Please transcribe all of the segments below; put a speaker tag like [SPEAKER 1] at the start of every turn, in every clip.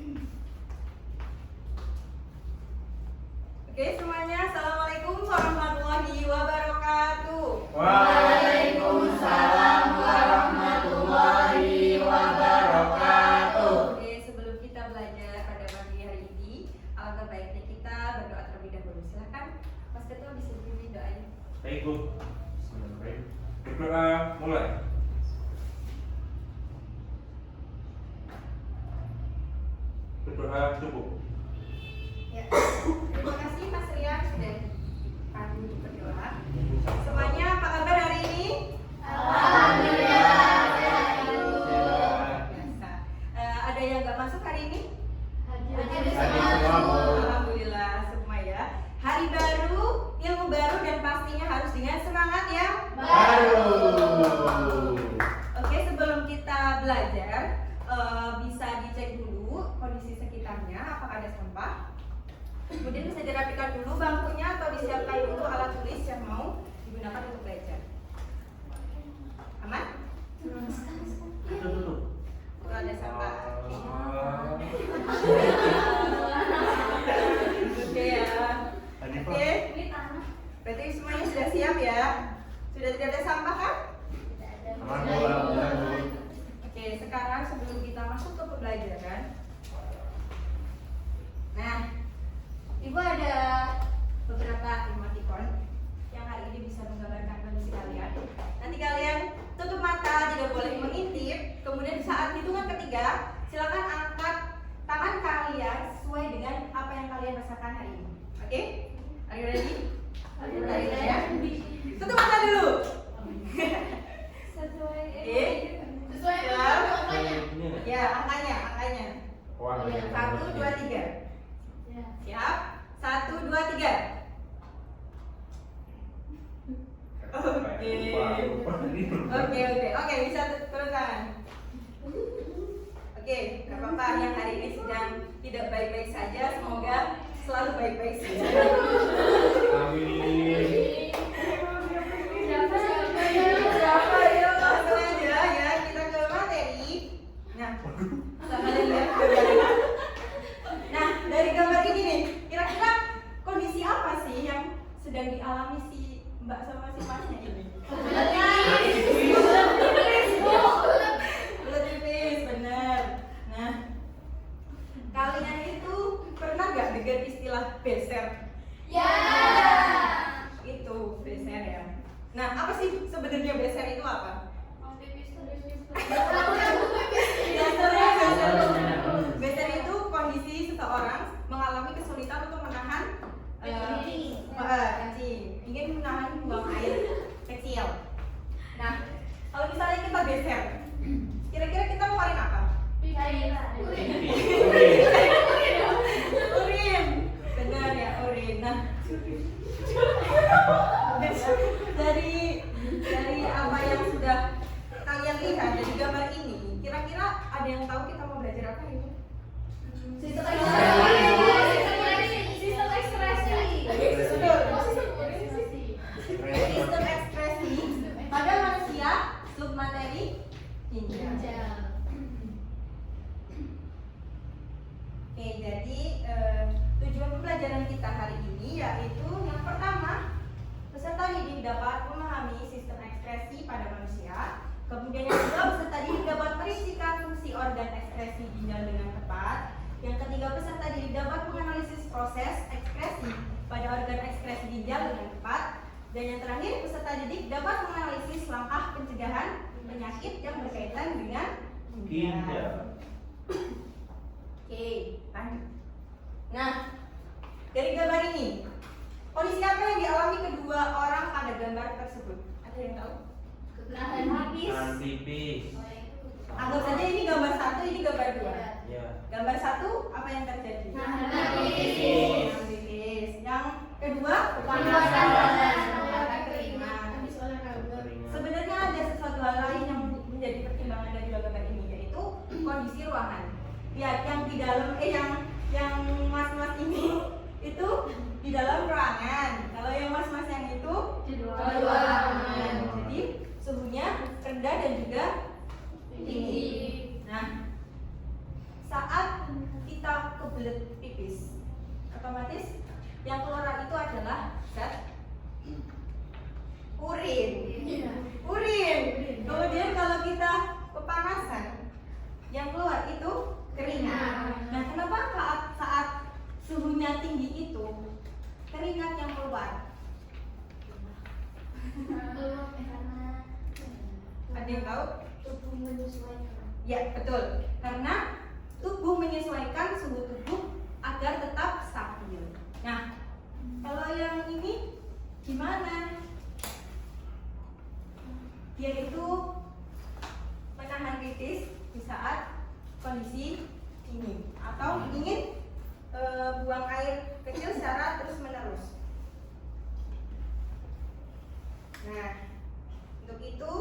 [SPEAKER 1] Oke semuanya, assalamualaikum warahmatullahi wabarakatuh.
[SPEAKER 2] Waalaikumsalam warahmatullahi wabarakatuh.
[SPEAKER 1] Oke, sebelum kita belajar pada pagi hari ini, alangkah baiknya kita berdoa terlebih dahulu. Silakan, Mas Ketua bisa beri doanya.
[SPEAKER 3] Baik Bu, Bismillahirrahmanirrahim. Berdoa mulai. Berdoa cukup.
[SPEAKER 1] Ya, terima kasih Mas Rian sudah dipandu untuk berdoa. Semuanya apa kabar hari ini?
[SPEAKER 2] Alhamdulillah.
[SPEAKER 1] Biasa. Ada yang nggak masuk hari ini?
[SPEAKER 2] Hadir
[SPEAKER 3] semua, Bu.
[SPEAKER 1] Alhamdulillah semua ya. Hari baru, ilmu baru dan pastinya harus dengan semangat ya.
[SPEAKER 2] baru.
[SPEAKER 1] Oke, sebelum kita belajar, bisa dicek dulu kondisi sekitarnya, apakah ada sampah. Kemudian bisa dirapikan dulu bangkunya atau disiapkan dulu alat tulis yang mau digunakan untuk belajar. Aman?
[SPEAKER 3] Tutup.
[SPEAKER 1] Kalau ada sampah. Oke ya. Oke. Berarti semuanya sudah siap ya? Sudah tidak ada sampah kan?
[SPEAKER 3] Aman Bu, alhamdulillah Bu.
[SPEAKER 1] Oke, sekarang sebelum kita masuk ke pembelajaran, nah, Ibu ada beberapa emoticon yang hari ini bisa menggambarkan kondisi kalian. Nanti kalian tutup mata, tidak boleh mengintip. Kemudian saat hitungan ketiga, silakan angkat tangan kalian sesuai dengan apa yang kalian rasakan hari ini. Oke? Are you ready? Ready ya? Tutup mata dulu. Oke.
[SPEAKER 2] Sesuai
[SPEAKER 1] Siap.
[SPEAKER 2] angkanya.
[SPEAKER 1] Ya, angkanya.
[SPEAKER 3] Wah, banyak
[SPEAKER 1] 1, 2, 3. Siap? 1, 2, 3. Oke, bisa turun tangan. Oke, gak apa-apa yang hari ini sedang tidak baik-baik saja, semoga selalu baik-baik saja.
[SPEAKER 3] Amin.
[SPEAKER 1] Siapa ya? Langsung aja ya, kita ke materi. Nah, kalian lihat gambarnya. Nah, dari gambar ini nih, kira-kira kondisi apa sih yang sedang dialami si Mbak sama si Masnya ini? Bulat tipis, bener. Nah, kalian itu pernah gak dengar istilah beser?
[SPEAKER 2] Ya.
[SPEAKER 1] Itu beser ya. Nah, apa sih sebenarnya beser itu apa? Beser itu kondisi seseorang mengalami kesulitan untuk menahan kencing, ingin menahan buang air kecil. Nah, kalau misalnya kita beser, kira-kira kita ngeluarin apa? Urin, benar ya urin. Nah, dari apa yang sudah kalian lihat dari gambar ini, kira-kira ada yang tahu kita mau belajar apa ini?
[SPEAKER 2] Sistem
[SPEAKER 1] ekspresi pada manusia submateri ginjal. Oke, jadi tujuan pembelajaran kita hari ini yaitu yang pertama, peserta didik dapat memahami sistem ekspresi pada manusia. Kemudian yang kedua, peserta didik dapat merisikan fungsi organ ekspresi ginjal dengan tepat. Yang ketiga, peserta didik dapat menganalisis proses ekspresi pada organ ekskresi ginjal dengan tepat. Dan yang terakhir, peserta didik dapat menganalisis langkah pencegahan penyakit yang berkaitan dengan ginjal. Oke, lanjut. Nah, dari gambar ini, kondisi apa yang dialami kedua orang pada gambar tersebut? Ada yang tahu?
[SPEAKER 2] Nahan habis.
[SPEAKER 3] Tipis.
[SPEAKER 1] Anggap saja ini gambar 1, ini gambar 2.
[SPEAKER 3] Ya.
[SPEAKER 1] Gambar 1, apa yang terjadi?
[SPEAKER 2] Nahan
[SPEAKER 1] Nahan tipis. Yang kedua,
[SPEAKER 2] Pemanasan badan.
[SPEAKER 1] keringat.
[SPEAKER 2] Habis olahraga.
[SPEAKER 1] Sebenarnya ada sesuatu hal lain yang menjadi pertimbangan dari gambar ini, yaitu kondisi ruangan. Lihat yang di dalam yang mas-mas ini itu di dalam ruangan. Kalau yang mas-mas yang itu
[SPEAKER 2] Di luar
[SPEAKER 1] ruangan. Jadi suhunya rendah dan juga tinggi.
[SPEAKER 2] tinggi.
[SPEAKER 1] Nah, saat kita berbelit pipis, otomatis yang keluar itu adalah zat urin. Urin. Kemudian kalau kita kepanasan, yang keluar itu keringat. Nah, kenapa saat suhunya tinggi itu keringat yang keluar? Ada yang tahu?
[SPEAKER 2] Tubuh menyesuaikan.
[SPEAKER 1] Ya, betul. Karena tubuh menyesuaikan suhu tubuh agar tetap stabil. Nah, kalau yang ini gimana? Dia itu menahan pipis di saat kondisi dingin atau ingin buang air kecil secara terus menerus. Nah, untuk itu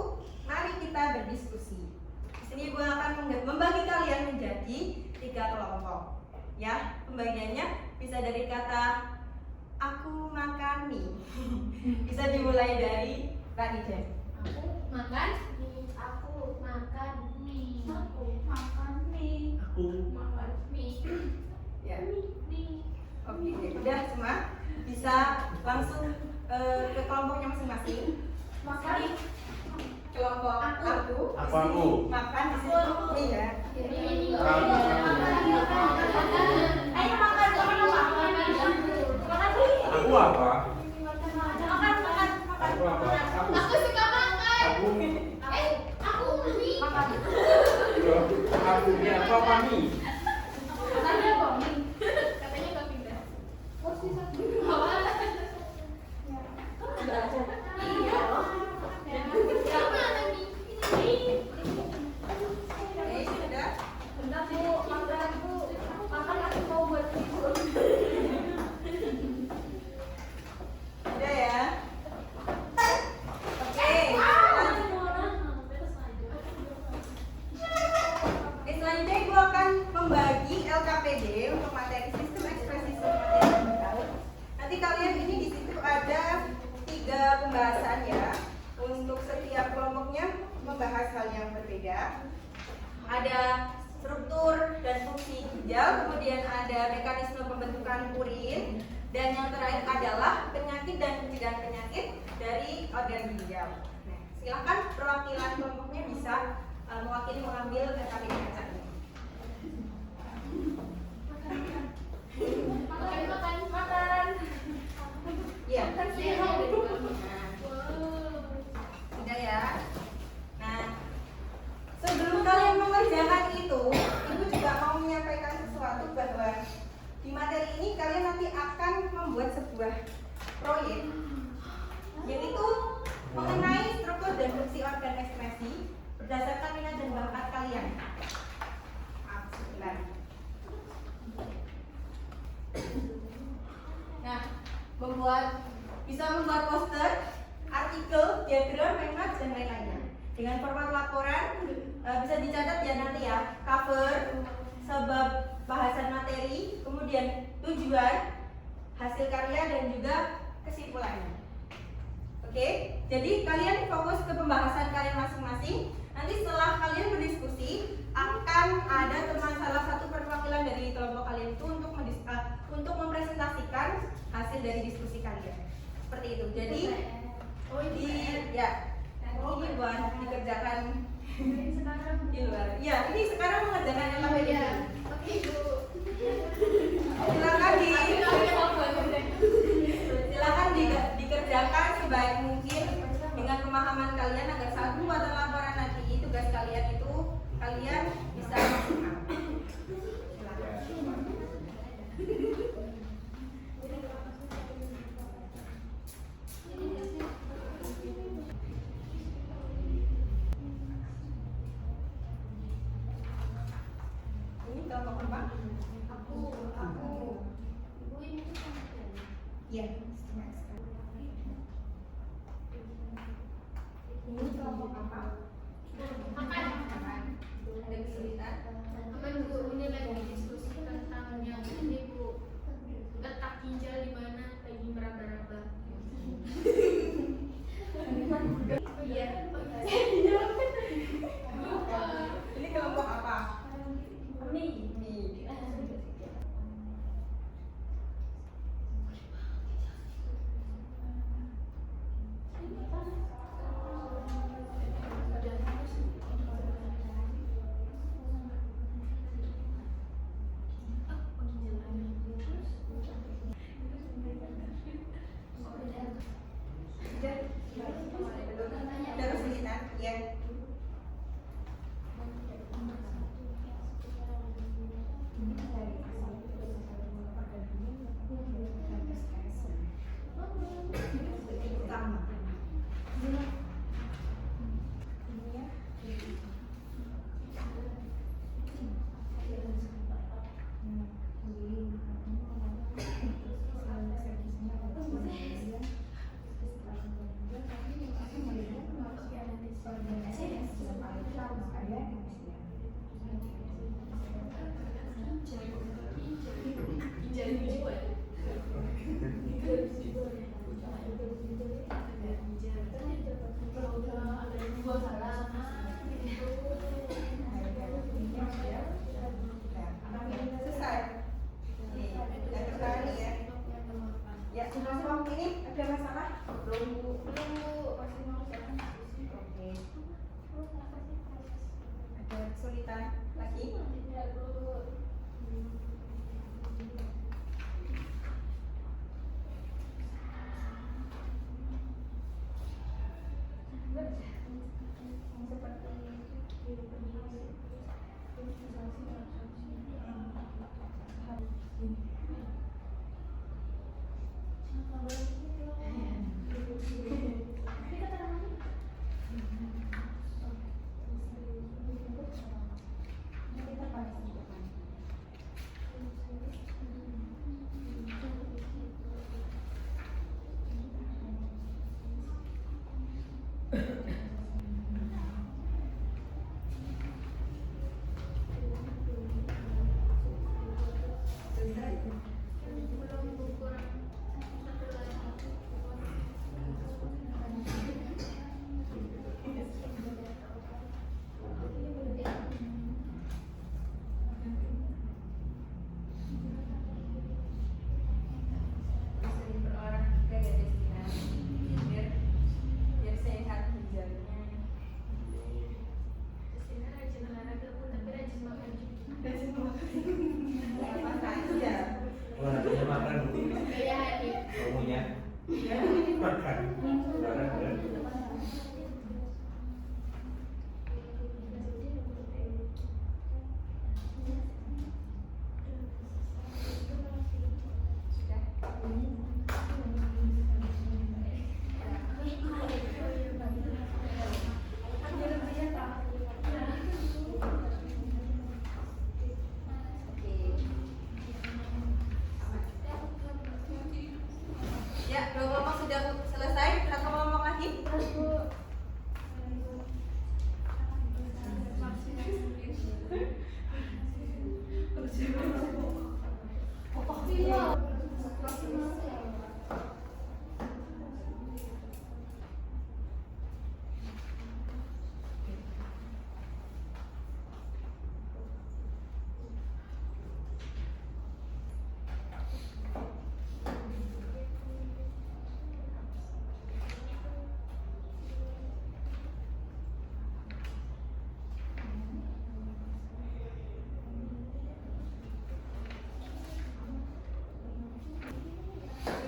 [SPEAKER 1] mari kita berdiskusi. Di sini gue akan membagi kalian menjadi 3 kelompok. Ya, pembagiannya bisa dari kata aku makan mie. Bisa dimulai dari Kak Nijen.
[SPEAKER 2] Aku makan mie. Aku makan mie. Aku makan mie.
[SPEAKER 3] Aku
[SPEAKER 2] Makan mie.
[SPEAKER 1] Ya.
[SPEAKER 2] Mie.
[SPEAKER 1] Oke, udah semua bisa langsung ke kelompoknya masing-masing.
[SPEAKER 2] Makan.
[SPEAKER 1] Kelompok aku.
[SPEAKER 3] Aku.
[SPEAKER 1] Makan di sini mie ya.
[SPEAKER 2] Ayo makan.
[SPEAKER 3] Aku apa?
[SPEAKER 1] Makan.
[SPEAKER 3] Aku apa?
[SPEAKER 2] Aku suka makan.
[SPEAKER 3] Aku
[SPEAKER 2] Aku mie.
[SPEAKER 1] Makan.
[SPEAKER 3] Aku ini apa mie?
[SPEAKER 2] Katanya kok mie. Katanya kok pindah. Oh, sisa. Iya. Kamu ada mie.
[SPEAKER 1] Oke, sudah.
[SPEAKER 2] Bentar, Bu. Makan, Bu. Makan aku mau buat tidur.
[SPEAKER 1] Udah ya. Oke. Selanjutnya gue akan membagi LKPD untuk materi sistem ekspresi materi digital. Nanti kalian ini di situ ada 3 pembahasan ya. Untuk setiap kelompoknya membahas hal yang berbeda. Ada struktur dan fungsi ginjal, kemudian ada mekanisme pembentukan urin, dan yang terakhir adalah penyakit dan pencegahan penyakit dari organ ginjal. Nah, silakan perwakilan kelompoknya bisa mewakili mengambil LKPD acaknya.
[SPEAKER 2] Makan.
[SPEAKER 1] Iya.
[SPEAKER 2] Makan sih.
[SPEAKER 1] Sudah ya. Nah, sebelum kalian mengerjakan itu, ibu juga mau menyampaikan sesuatu bahwa di materi ini kalian nanti akan membuat sebuah proyek, yaitu mengenai struktur dan fungsi organ ekspresi berdasarkan minat dan bakat kalian. Sebentar. Nah, bisa membuat poster, artikel, diagram, mindmap, dan lain-lainnya. Dengan format laporan bisa dicatat ya nanti ya, cover, sebab bahasan materi, kemudian tujuan, hasil karya, dan juga kesimpulannya. Oke, jadi kalian fokus ke pembahasan kalian masing-masing. Nanti setelah kalian berdiskusi, akan ada teman salah satu perwakilan dari kelompok kalian itu untuk mempresentasikan hasil dari diskusi kalian. Seperti itu. Jadi ini buat dikerjakan di luar. Ya, ini sekarang mengerjakan yang lain.
[SPEAKER 2] Oke, Bu.
[SPEAKER 1] Silakan dikerjakan sebaik mungkin dengan pemahaman kalian agar saat pembuatan laporan nanti tugas kalian itu kalian bisa maksimal. Ini kelompok apa?
[SPEAKER 2] Aku. Ibu ini tuh sama kan?
[SPEAKER 1] Iya. Ini kelompok apa?
[SPEAKER 2] Makan.
[SPEAKER 1] Ada kesulitan?
[SPEAKER 2] Aman, Bu. Ini lagi diskusi tentang yang ini, Bu. Letak ginjal di mana lagi meraba-raba. Iya.
[SPEAKER 1] Ini kelompok apa?
[SPEAKER 2] Mie.
[SPEAKER 1] Mie.
[SPEAKER 3] ilmunya. Makan.
[SPEAKER 1] Ya, dua kelompok sudah selesai. Satu kelompok lagi.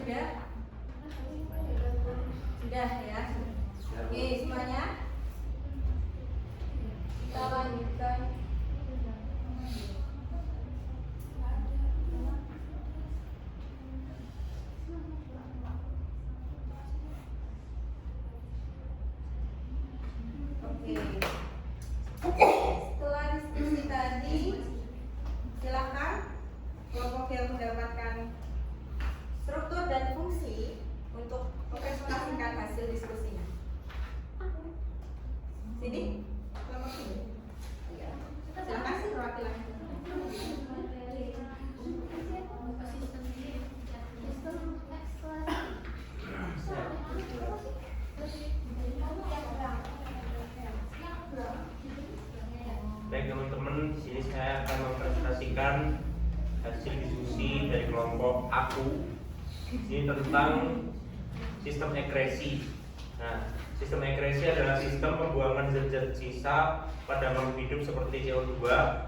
[SPEAKER 1] Sudah? Sudah ya. Oke, semuanya. Kita lanjutkan. Oke. Setelah diskusi tadi, silakan kelompok yang mendapatkan struktur dan fungsi untuk mempresentasikan hasil diskusinya. Sini, kelompok sini. Iya. Silakan sih laki-laki.
[SPEAKER 3] Baik teman-teman, di sini saya akan mempresentasikan hasil diskusi dari kelompok aku. Ini tentang sistem ekresi. Nah, sistem ekresi adalah sistem pembuangan zat-zat sisa pada makhluk hidup seperti CO2,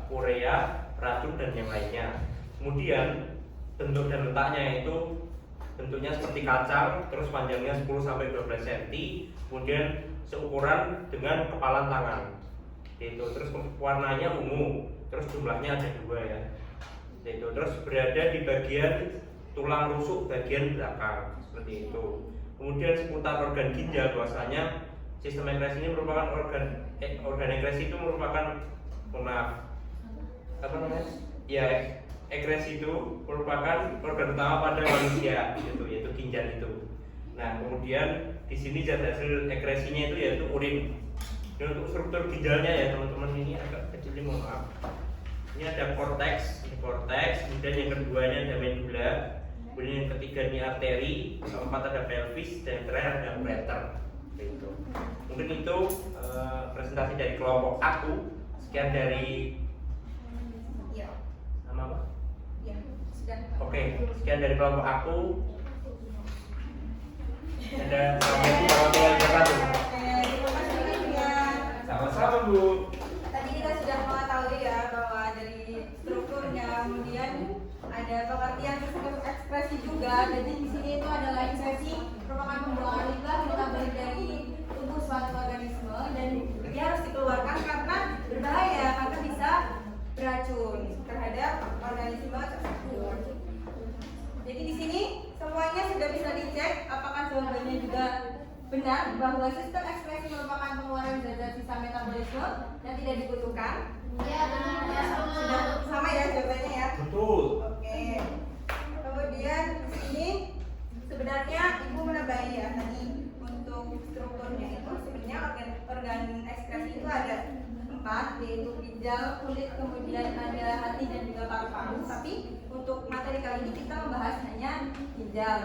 [SPEAKER 3] urea, racun dan yang lainnya. Kemudian bentuk dan letaknya itu bentuknya seperti kacang, terus panjangnya 10-12 cm, kemudian seukuran dengan kepalan tangan. Itu terus warnanya ungu, terus jumlahnya ada 2 ya. Itu terus berada di bagian tulang rusuk bagian belakang seperti itu. Kemudian seputar organ ginjal, bahwasanya sistem ekresi ini merupakan organ ekresi itu merupakan ekresi itu merupakan organ utama pada manusia gitu, yaitu ginjal itu. Nah, kemudian di sini zat hasil ekresinya itu yaitu urin. Dan untuk struktur ginjalnya ya teman-teman, ini agak kecil ini, mohon maaf. Ini ada korteks, kemudian yang keduanya ada medula, kemudian yang ketiga ini arteri, keempat ada pelvis, dan yang terakhir ada ureter. Gitu. Mungkin itu presentasi dari kelompok aku. Sekian dari
[SPEAKER 1] Iya.
[SPEAKER 3] nama apa?
[SPEAKER 1] Ya, sudah.
[SPEAKER 3] Oke, sekian dari kelompok aku. Ada assalamualaikum warahmatullahi wabarakatuh.
[SPEAKER 1] Terima kasih banyak ya.
[SPEAKER 3] Sama-sama Bu.
[SPEAKER 1] Tadi kita sudah mengetahui ya bahwa dari strukturnya, kemudian ada pengertian sistem ekspresi juga. Jadi di sini itu adalah insersi merupakan pembuangan limbah metabolik dari tubuh suatu organisme dan dia harus dikeluarkan karena berbahaya, karena bisa beracun terhadap organisme tersebut. Jadi di sini semuanya sudah bisa dicek apakah jawabannya juga benar bahwa sistem ekspresi merupakan pengeluaran zat-zat sisa metabolisme yang tidak dibutuhkan.
[SPEAKER 2] Ya,
[SPEAKER 1] Sudah sama ya jawabannya ya.
[SPEAKER 3] Betul.
[SPEAKER 1] Oke. Kemudian di sini sebenarnya ibu menambahi ya tadi untuk strukturnya itu sebenarnya organ ekskresi itu ada 4, yaitu ginjal, kulit, kemudian ada hati dan juga paru-paru. Tapi untuk materi kali ini kita membahas hanya ginjal.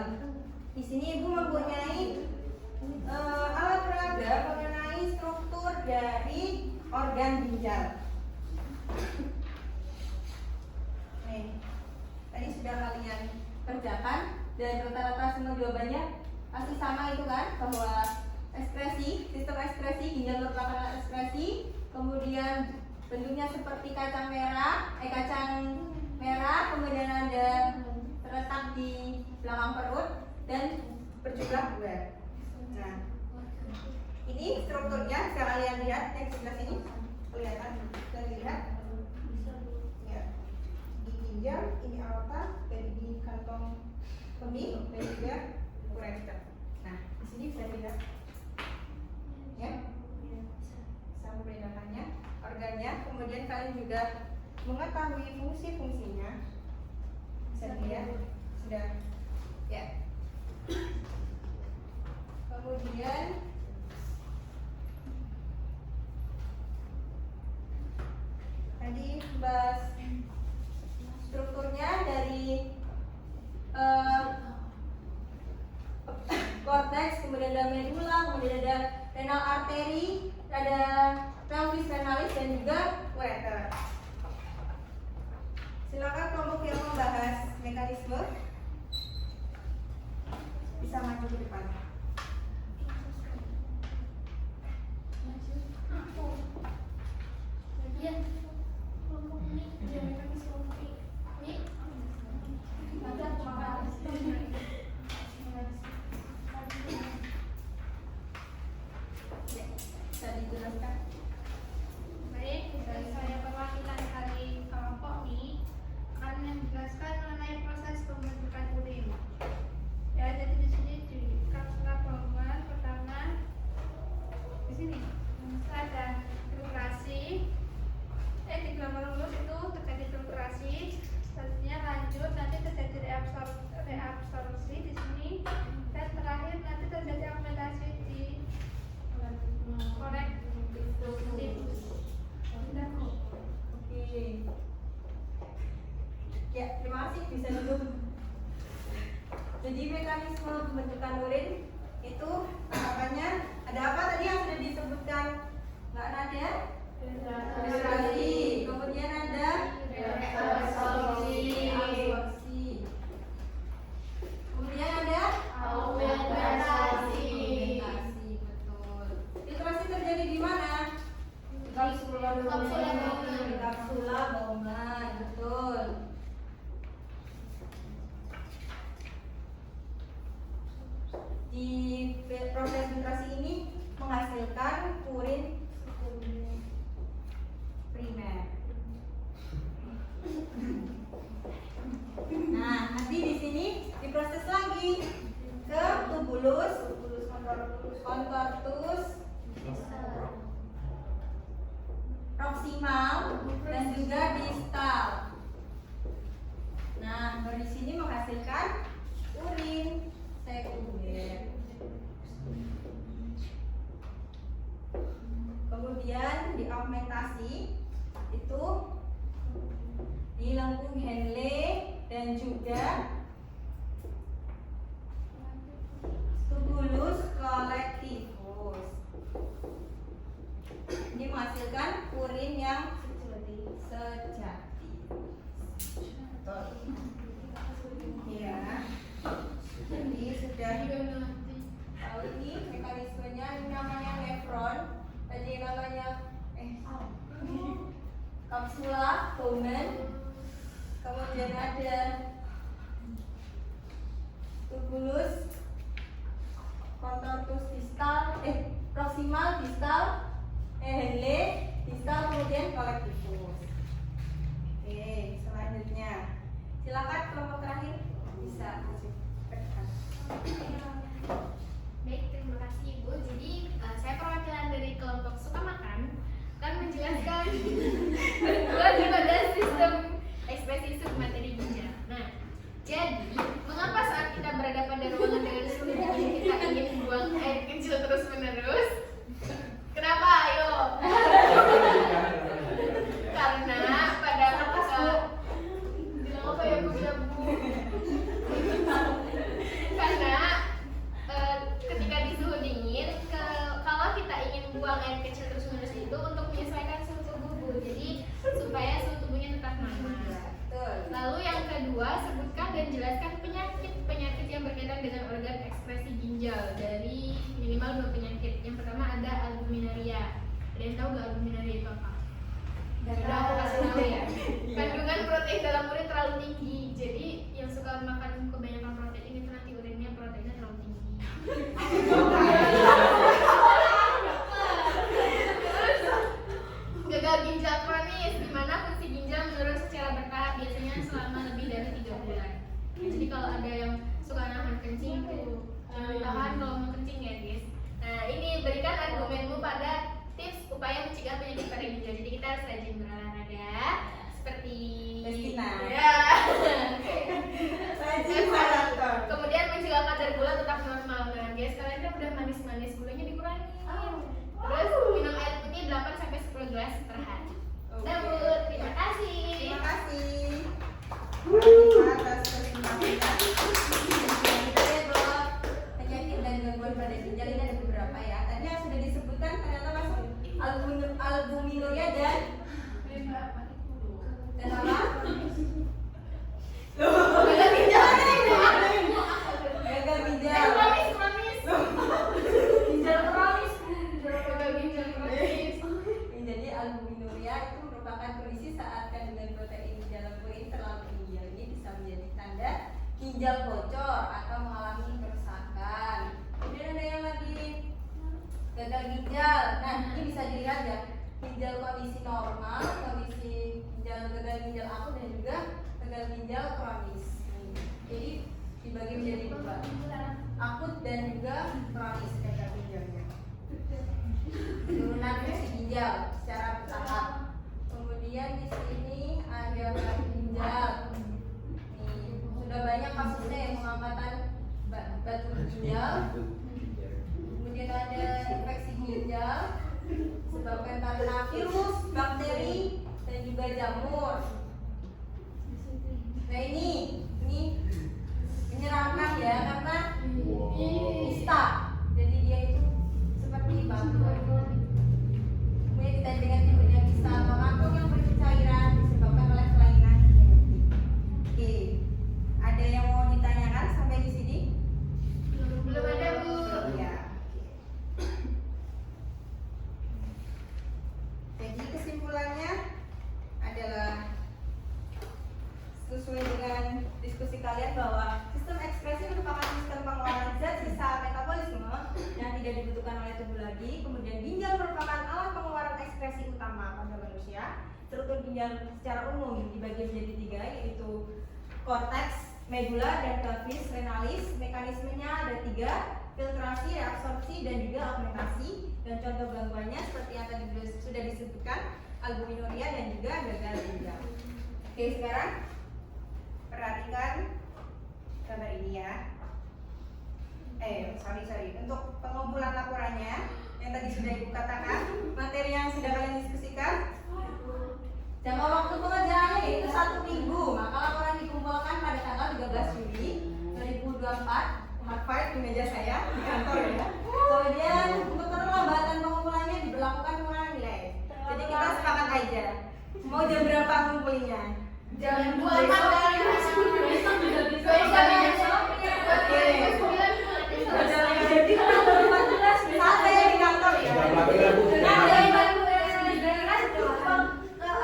[SPEAKER 1] Di sini ibu mempunyai alat peraga mengenai struktur dari organ ginjal. Nih, tadi sudah kalian kerjakan dan rata-rata semua jawabannya pasti sama itu kan, bahwa ekspresi, sistem ekskresi ginjal merupakan ekskresi, kemudian bentuknya seperti kacang merah, kemudian ada terletak di belakang perut, dan berjumlah 2. Nah, ini strukturnya bisa kalian lihat yang sebelah sini. Kelihatan? Bisa dilihat? Ya. Di ginjal, ini aorta, dan di kantong kemih, dan juga ureter. Nah, di sini bisa dilihat. Ya. Bisa membedakannya, organnya. Kemudian kalian juga mengetahui fungsi-fungsinya. Bisa dilihat? Sudah. Ya. Kemudian tadi bahas strukturnya dari korteks, kemudian ada medula, kemudian ada renal arteri, ada pelvis renalis dan juga ureter. Silakan kelompok yang membahas mekanisme bisa maju ke depan. Bisa dijelaskan?
[SPEAKER 4] Baik, dari saya perwakilan dari kelompok nih akan menjelaskan mengenai proses pembentukan urin. Ya, jadi di sini di kapsula bawah pertama di sini ada filtrasi. Di gambar lulus itu terjadi filtrasi, selanjutnya lanjut nanti terjadi reabsorpsi di sini, dan terakhir nanti terjadi akumulasi di kolektivitas.
[SPEAKER 1] Oke. Ya, terima kasih. Bisa duduk. Jadi mekanisme pembentukan urin itu tahapannya ada apa tadi yang sudah disebutkan Mbak Nadia? Filtrasi. Kemudian ada absorpsi. Kemudian ada
[SPEAKER 2] Augmentasi.
[SPEAKER 1] betul. Filtrasi terjadi di mana? Kapsula Bowman, betul. Di proses filtrasi ini menghasilkan urin primer. Nah, nanti di sini diproses lagi ke tubulus, contortus, proximal, dan juga distal. Nah, baru di sini menghasilkan urin sekunder. Kemudian di augmentasi itu di lengkung Henle dan juga tubulus colectivus. Ini menghasilkan urin yang sejati. Betul. Ya. Jadi sudah tahu ini mekanismenya, ini namanya nefron. Tadi namanya kapsula Bowman. Kemudian ada tubulus, contortus distal, proximal distal, Henle distal, kemudian colectivus. Oke, selanjutnya silakan kelompok terakhir bisa lanjut ke depan.
[SPEAKER 2] Baik, terima kasih Ibu. Jadi saya perwakilan dari kelompok suka makan akan menjelaskan bantuan pada sistem ekspresi submateri ginjal. Nah, jadi mengapa saat kita berhadapan di ruangan dengan suhu dingin kita ingin buang air kecil terus menerus? Kenapa? Ayo. Karena pada bilang apa ya Bu? Karena ketika di suhu dingin, kalau kita ingin buang air kecil terus menerus itu untuk menyesuaikan suhu tubuh Bu. Jadi supaya suhu tubuhnya tetap normal. Lalu yang kedua, sebutkan dan jelaskan penyakit yang berkaitan dengan organ ekspresi ginjal dari minimal 2 penyakit. Yang pertama ada albuminaria. Ada yang tahu nggak albuminaria itu apa? Sudah aku kasih tahu ya. Kandungan protein dalam urin terlalu tinggi. Jadi yang suka makan kebanyakan protein itu nanti urinnya protein Jadi kalau ada yang suka nahan kencing itu jangan ditahan kalau mau kencing ya guys. Nah ini berikan argumenmu pada tips upaya mencegah penyakit pada ginjal. Jadi kita harus rajin berolahraga seperti
[SPEAKER 1] Destina.
[SPEAKER 2] ya.
[SPEAKER 1] Rajin maraton.
[SPEAKER 2] Kemudian mencegah kadar gula tetap normal. Nah guys, kalian kan udah manis-manis, gulanya dikurangi. Terus minum air putih 8 sampai 10 gelas per hari.
[SPEAKER 1] Oke.
[SPEAKER 2] Sabut, terima kasih.
[SPEAKER 1] Terima kasih. Kita atas kesempatannya. Kita lihat bahwa penyakit dan gangguan pada ginjal ini ada beberapa ya. Tadi yang sudah disebutkan ternyata masuk albuminuria dan apa? Loh, gagal ginjal nih. Gagal ginjal. Ginjal kronis. Jadi albuminuria itu merupakan kondisi saat kandungan protein di dalam urin terlalu tinggi. Ini bisa menjadi tanda ginjal bocor atau mengalami kerusakan. Kemudian ada yang lagi gagal ginjal. Nah, ini bisa dilihat ya, ginjal kondisi normal, kondisi ginjal gagal ginjal akut dan juga gagal ginjal kronis. Jadi dibagi menjadi dua, akut dan juga kronis gagal ginjalnya. Turunan fungsi ginjal secara bertahap. Kemudian di sini ada batu ginjal. Nih, sudah banyak kasusnya yang pengamatan batu ginjal. Kemudian ada infeksi ginjal disebabkan karena virus, bakteri, dan juga jamur. Nah ini menyeramkan ya karena kista. Jadi dia itu seperti batu. Kemudian kita dengan timbulnya kista atau kantong yang berisi cairan disebabkan oleh kelainan genetik. Oke, ada yang mau ditanyakan sampai di sini?
[SPEAKER 2] Belum ada Bu.
[SPEAKER 1] Ya. Jadi kesimpulannya adalah sesuai dengan diskusi kalian bahwa sistem ekspresi merupakan sistem pengeluaran zat sisa metabolisme yang tidak dibutuhkan oleh tubuh lagi. Kemudian ginjal merupakan alat pengeluaran ekspresi utama pada manusia. Struktur ginjal secara umum dibagi menjadi 3, yaitu korteks, medula, dan pelvis renalis. Mekanismenya ada 3, filtrasi, reabsorpsi, dan juga augmentasi. Dan contoh gangguannya seperti yang tadi sudah disebutkan, albuminuria dan juga gagal ginjal. Oke, sekarang perhatikan gambar ini ya. Sorry. Untuk pengumpulan laporannya yang tadi sudah Ibu katakan, materi yang sudah kalian diskusikan, jangka waktu pengerjaannya yaitu 1 minggu. Maka laporan dikumpulkan pada tanggal 13 Juli 2024. Mark 5 di meja saya di kantor ya. Kemudian untuk perlambatan pengumpulannya diberlakukan pengurangan nilai. Jadi kita sepakat aja. Mau jam berapa ngumpulinnya?
[SPEAKER 2] Jam 2
[SPEAKER 1] Jadi tanggal 14 sampai di kantor ya.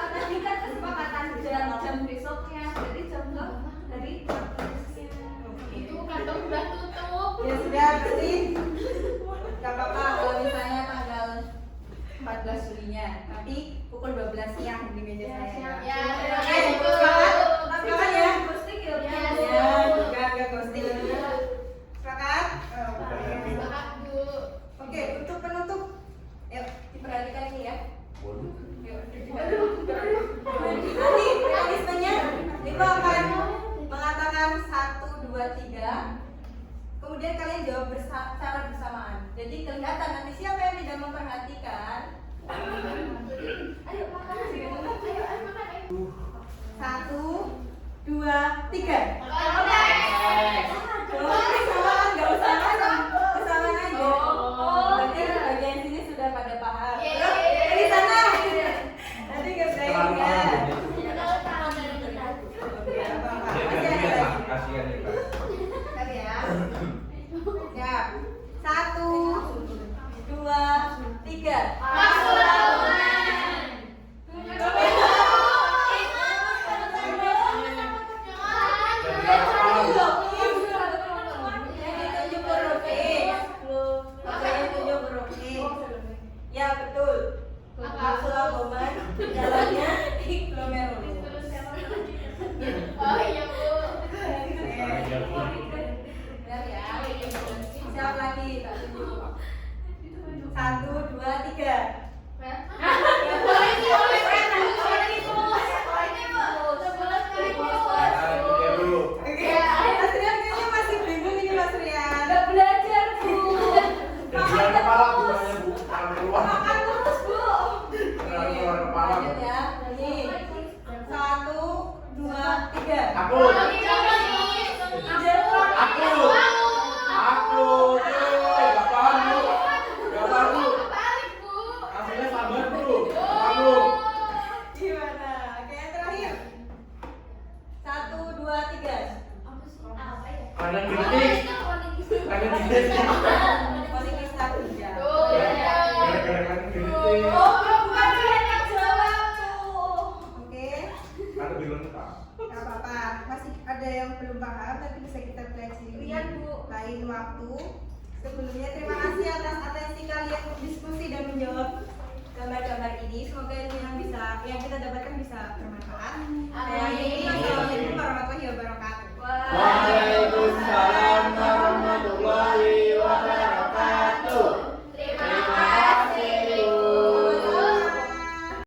[SPEAKER 1] Tadi kan kesepakatan jam besoknya, jadi jam dari
[SPEAKER 2] itu kantor udah tutup.
[SPEAKER 1] ya sudah berarti nggak apa-apa kalau misalnya tanggal 14 Julinya, tapi pukul 12 siang di meja saya.
[SPEAKER 2] Ya,
[SPEAKER 1] Sepakat ya?
[SPEAKER 4] Ghosting ya.
[SPEAKER 1] Ya, enggak ghosting. Sepakat?
[SPEAKER 2] Sepakat Bu.
[SPEAKER 1] Oke, untuk penutup, yuk diperhatikan ini ya. Nanti mekanismenya Ibu akan mengatakan 1, 2, 3. Kemudian kalian jawab secara bersamaan. Jadi kelihatan nanti siapa yang tidak memperhatikan. Ayo makan. 1, 2, 3. Kesamaan, nggak usah kesamaan aja. Berarti bagian sini sudah pada paham. Dari sana. Nanti nggak bisa ingat.
[SPEAKER 3] Kasihan ya Kak.
[SPEAKER 1] Bentar ya. Siap. 1, 2, 3.
[SPEAKER 3] Aku. Gak paham Bu.
[SPEAKER 2] Kebalik, Bu.
[SPEAKER 3] Hasilnya sabar Bu. Aku.
[SPEAKER 1] Gimana? Oke, yang terakhir. 1, 2, 3.
[SPEAKER 2] Apa ya?
[SPEAKER 3] Kanan gede. Kanan gede.
[SPEAKER 1] Posisi 1 jam.
[SPEAKER 2] Tuh, ya.
[SPEAKER 3] Gara-gara kanan gede.
[SPEAKER 1] Oh, bukan kalian yang jawab tuh. Oke.
[SPEAKER 3] Karena bilang tak.
[SPEAKER 1] Gak apa-apa, masih ada yang belum paham, tapi bisa kita fleksi
[SPEAKER 2] Lihat, Bu.
[SPEAKER 1] lain waktu. Sebelumnya terima kasih atas atensi kalian untuk diskusi dan menjawab gambar-gambar ini. Semoga ilmu yang kita dapatkan bisa bermanfaat.
[SPEAKER 2] Amin.
[SPEAKER 1] Assalamualaikum warahmatullahi wabarakatuh.
[SPEAKER 2] Wah.